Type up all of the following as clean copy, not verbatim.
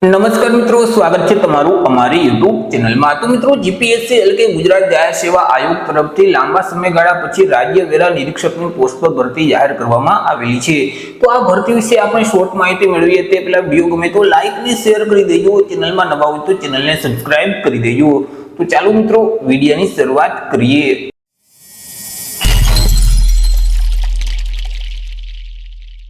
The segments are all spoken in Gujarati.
નમસ્કાર મિત્રો, સ્વાગત છે તમારું અમારી YouTube ચેનલમાં। તો મિત્રો, જીપીએસસી એટલે કે ગુજરાત જાહેર સેવા આયોગ તરફથી લાંબા સમયગાળા પછી રાજ્ય વેરા નિરીક્ષકની પોસ્ટ પર ભરતી જાહેર કરવામાં આવેલી છે। તો આ ભરતી વિશે આપણે શોર્ટ માહિતી મેળવીએ તે પહેલા વિડિયો ગમે તો લાઈક અને શેર કરી દેજો, ચેનલમાં નવા હોય તો ચેનલને સબસ્ક્રાઇબ કરી દેજો। તો ચાલો મિત્રો, વિડિયોની શરૂઆત કરીએ।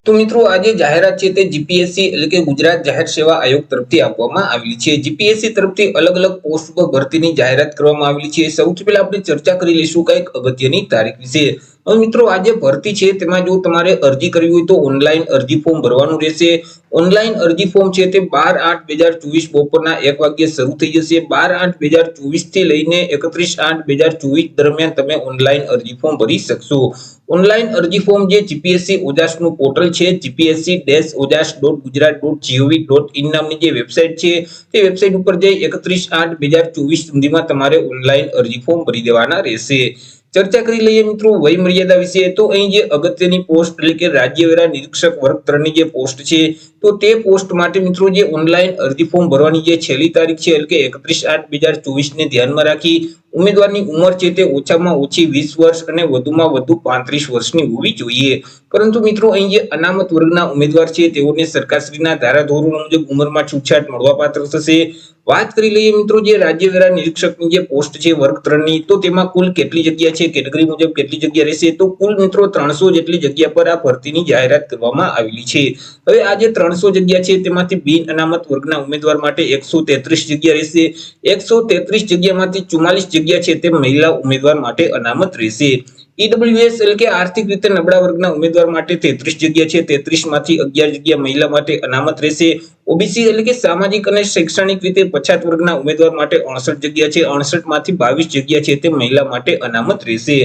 તો મિત્રો, આજે જાહેરાત છે તે જીપીએસસી એટલે કે ગુજરાત જાહેર સેવા આયોગ તરફથી આપવામાં આવેલી છે। જીપીએસસી તરફથી અલગ અલગ પોસ્ટ પર ભરતીની જાહેરાત કરવામાં આવેલી છે। સૌથી પહેલા આપણે ચર્ચા કરી લઈશું કંઈક અગત્યની તારીખ વિશે। હવે મિત્રો, આ જે ભરતી છે તેમાં જો તમારે અરજી કરવી હોય તો ઓનલાઈન અરજી ફોર્મ ભરવાનું રહેશે। ઓનલાઈન અરજી ફોર્મ છે તે 12/8/2024 બપોરના 1 વાગ્યે શરૂ થઈ જશે। 12/8/2024 થી લઈને 31/8/2024 દરમિયાન તમે ઓનલાઈન અરજી ફોર્મ ભરી શકશો। ઓનલાઈન અરજી ફોર્મ જે જીપીએસસી ઓજાસનું પોર્ટલ છે gpsc-ojas.gujarat.gov.in નામની જે વેબસાઇટ છે તે વેબસાઇટ ઉપર જઈ 31/8/2024 સુધીમાં તમારે ઓનલાઈન અરજી ફોર્મ ભરી દેવાના રહેશે। ચર્ચા કરી લઈએ મિત્રો વય મર્યાદા વિશે। તો અહીં જે અગત્યની પોસ્ટ એટલે કે રાજ્ય વેરા નિરીક્ષક વર્ગ 3 ની જે પોસ્ટ છે તો તે પોસ્ટ માટે મિત્રો જે ઓનલાઈન અરજી ફોર્મ ભરવાની જે છેલ્લી તારીખ છે એટલે કે 31/8/2024 ને ધ્યાનમાં રાખી ઉમેદવારની ઉંમર છે તે ઓછામાં ઓછી 20 વર્ષ અને વધુમાં વધુ 35 વર્ષની હોવી જોઈએ। પરંતુ મિત્રો, અહીં જે અનામત વર્ગના ઉમેદવાર છે તેઓને સરકારશ્રીના ધારાધોરણો મુજબ ઉંમરમાં છૂટછાટ મળવાપાત્ર થશે। વાત કરી લઈએ મિત્રો જે રાજ્ય વેરા નિરીક્ષકની જે પોસ્ટ છે વર્ગ 3 ની, તો તેમાં કુલ કેટલી જગ્યા છે, કેટેગરી મુજબ કેટલી જગ્યા રહેશે, તો કુલ મિત્રો 300 જેટલી જગ્યા પર આ ભરતીની જાહેરાત કરવામાં આવેલી છે। હવે આ જે 300 જગ્યા છે તેમાંથી બિન અનામત વર્ગના ઉમેદવાર માટે 133 જગ્યા રહેશે। 133 જગ્યામાંથી 44 જગ્યા છે તે મહિલા ઉમેદવાર માટે અનામત રહેશે। ઈડબ્લ્યુએસ એટલે કે આર્થિક રીતે નબળા વર્ગના ઉમેદવાર માટે 33 જગ્યા છે, 33 માંથી 11 જગ્યા મહિલા માટે અનામત રહેશે। ઓબીસી એટલે કે સામાજિક અને શૈક્ષણિક રીતે પછાત વર્ગના ઉમેદવાર માટે 68 જગ્યા છે, 68 માંથી 22 જગ્યા છે તે મહિલા માટે અનામત રહેશે।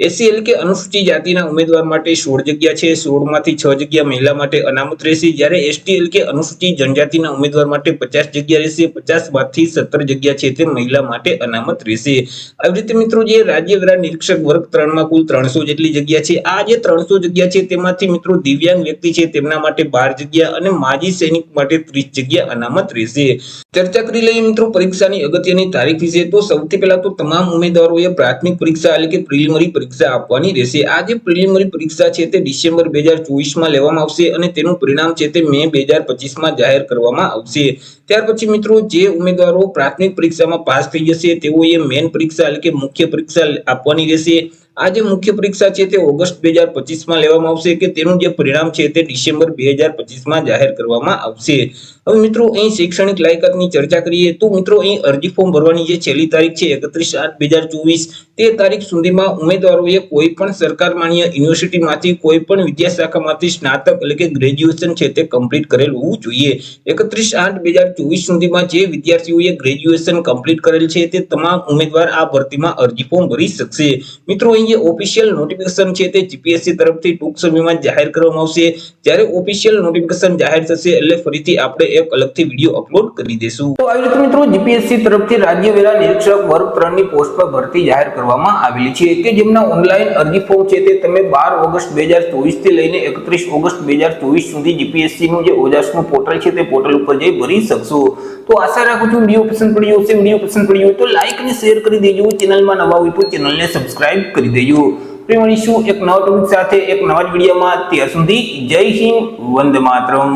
એસસી એટલે કે અનુસૂચિત જાતિના ઉમેદવાર માટે 16 જગ્યા છે, 16 માંથી 6 જગ્યા મહિલા માટે અનામત રહેશે। જ્યારે એસટી એટલે કે અનુસૂચિત જનજાતિના ઉમેદવાર માટે 50 જગ્યા રહેશે, 50 માંથી 17 જગ્યા છે તે મહિલા માટે અનામત રહેશે। આવી રીતે મિત્રો જે રાજ્ય વેરા નિરીક્ષક વર્ગ 3 માં કુલ 300 જેટલી જગ્યા છે। આ જે 300 જગ્યા છે તેમાંથી મિત્રો દિવ્યાંગ વ્યક્તિ છે તેમના માટે 12 જગ્યા અને માજી સૈનિક માટે 30 જગ્યા અનામત રહેશે। ચર્ચા કરી લઈએ મિત્રો પરીક્ષાની અગત્યની તારીખ વિશે। તો સૌથી પહેલા તો તમામ ઉમેદવારોએ પ્રાથમિક પરીક્ષા એટલે કે પ્રિલિમિનરી પરીક્ષા આપવાની રહેશે। આ જે પ્રિલિમિનરી પરીક્ષા છે તે ડિસેમ્બર 2024 માં લેવામાં આવશે અને તેનું પરિણામ છે તે મે 2025 માં જાહેર કરવામાં આવશે। ત્યાર પછી મિત્રો જે ઉમેદવારો પ્રાથમિક પરીક્ષામાં પાસ થઈ જશે તેઓએ મેઇન પરીક્ષા એટલે કે મુખ્ય પરીક્ષા આપવાની રહેશે। આ જે મુખ્ય પરીક્ષા છે તે ઓગસ્ટ 2025 માં લેવામાં આવશે કે તેનું જે પરિણામ છે તે ડિસેમ્બર 2025 માં જાહેર કરવામાં આવશે। હવે મિત્રો અહીં શૈક્ષણિક લાયકાતની ચર્ચા કરીએ તો મિત્રો અહીં અરજી ફોર્મ ભરવાની જે છેલ્લી તારીખ છે 31/8/2024 તે તારીખ સુધીમાં ઉમેદવારોએ કોઈ પણ સરકાર માન્ય યુનિવર્સિટીમાંથી કોઈ પણ વિદ્યાશાખામાંથી સ્નાતક એટલે કે ગ્રેજ્યુએશન છે તે કમ્પ્લીટ કરેલ હોવું જોઈએ। 31/8/2024 સુધીમાં જે વિદ્યાર્થીઓએ ગ્રેજ્યુએશન કમ્પ્લીટ કરેલ છે તે તમામ ઉમેદવાર આ ભરતીમાં અરજી ફોર્મ ભરી શકશે। મિત્રો અહીં જે ઓફિશિયલ નોટિફિકેશન છે તે જીપીએસસી તરફથી ટૂંક સમયમાં જાહેર કરવામાં આવશે। જ્યારે ઓફિશિયલ નોટિફિકેશન જાહેર થશે એટલે ફરીથી આપણે એક અલગથી વિડિયો અપલોડ કરી દેશું। તો આવી રીતે મિત્રો જીપીએસસી તરફથી રાજ્ય વેરા નિરીક્ષક વર્ગ 3 ની પોસ્ટ પર ભરતી જાહેર કરવામાં આવેલી છે કે જેમના ઓનલાઈન અરજી ફોર્મ છે તે તમે 12 ઓગસ્ટ 2024 થી લઈને 31 ઓગસ્ટ 2024 સુધી જીપીએસસી નું જે ઓજાસનું પોર્ટલ છે તે પોર્ટલ ઉપર જઈ ભરી શકશો। તો આશા રાખું છું વિડિયો પસંદ પડ્યો હશે। વિડિયો પસંદ પડ્યો હોય તો લાઈક અને શેર કરી દેજો, ચેનલમાં નવા હોય તો ચેનલને સબસ્ક્રાઇબ કરી દેજો। ફરી મળીશું એક નવા ટોપિક સાથે એક નવા જ વિડિયોમાં। ત્યાર સુધી જય હિન્દ, વંદે માતરમ।